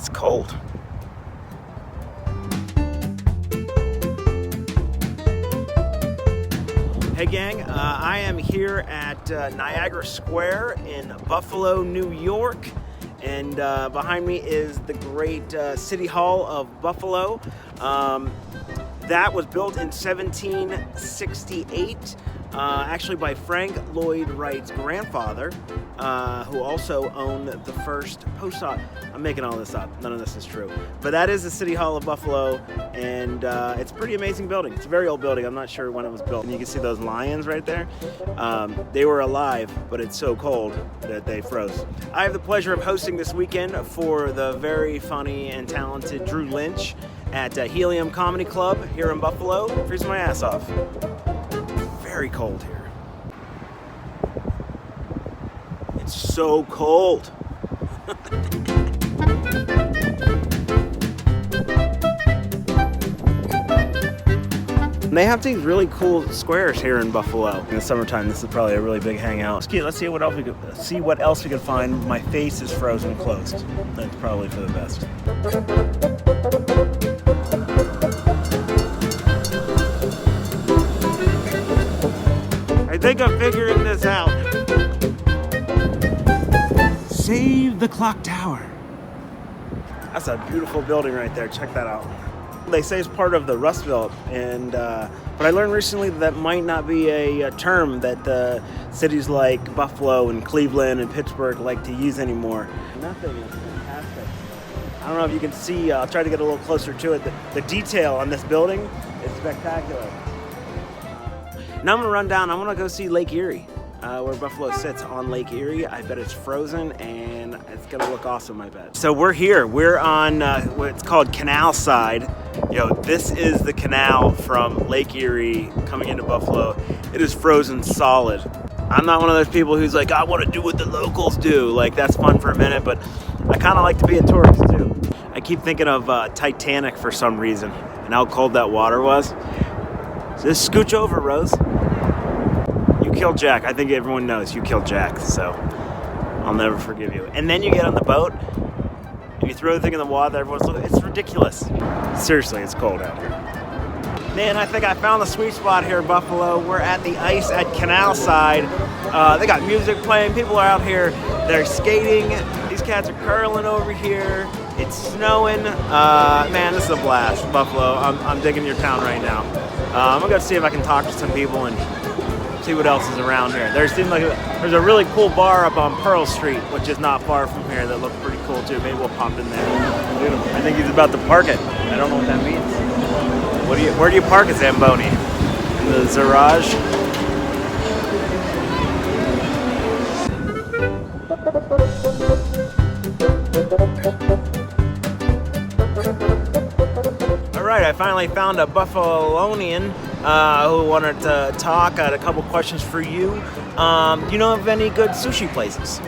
It's cold. Hey gang, I am here at Niagara Square in Buffalo, New York. And behind me is the great City Hall of Buffalo. That was built in 1768, actually by Frank Lloyd Wright's grandfather, who also owned the first post office. I'm making all this up, none of this is true. But that is the City Hall of Buffalo, and it's a pretty amazing building. It's a very old building, I'm not sure when it was built. And you can see those lions right there. They were alive, but it's so cold that they froze. I have the pleasure of hosting this weekend for the very funny and talented Drew Lynch at Helium Comedy Club here in Buffalo. Freezing my ass off. Very cold here. It's so cold. They have these really cool squares here in Buffalo. In the summertime, this is probably a really big hangout. Let's see what else we could find. My face is frozen closed. That's probably for the best. I think I'm figuring this out. Save the clock tower. That's a beautiful building right there. Check that out. They say it's part of the Rust Belt, and but I learned recently that might not be a term that cities like Buffalo and Cleveland and Pittsburgh like to use anymore. Nothing is fantastic. I don't know if you can see. I'll try to get a little closer to it. The detail on this building is spectacular. Now I'm gonna run down. I want to go see Lake Erie, where Buffalo sits on Lake Erie. I bet it's frozen and it's gonna look awesome, I bet. So we're here. We're on what's called Canal Side. This is the canal from Lake Erie coming into Buffalo. It is frozen solid. I'm not one of those people who's like, I want to do what the locals do. Like, that's fun for a minute, but I kind of like to be a tourist too. I keep thinking of Titanic for some reason and how cold that water was. So just scooch over, Rose. You killed Jack. I think everyone knows you killed Jack, so I'll never forgive you. And then you get on the boat and you throw the thing in the water. Everyone's looking. It's ridiculous. Seriously, it's cold out here. Man, I think I found the sweet spot here in Buffalo. We're at the ice at Canal Side. They got music playing. People are out here. They're skating. These cats are curling over here. It's snowing. Man, this is a blast, Buffalo. I'm digging your town right now. I'm gonna go see if I can talk to some people and see what else is around here. There's a really cool bar up on Pearl Street, which is not far from here, that looks pretty cool too. Maybe we'll pop in there. I think he's about to park it. I don't know what that means. Where do you park a Zamboni? In the Zarage? Alright, I finally found a Buffalonian who wanted to talk. I had a couple questions for you. Do you know of any good sushi places?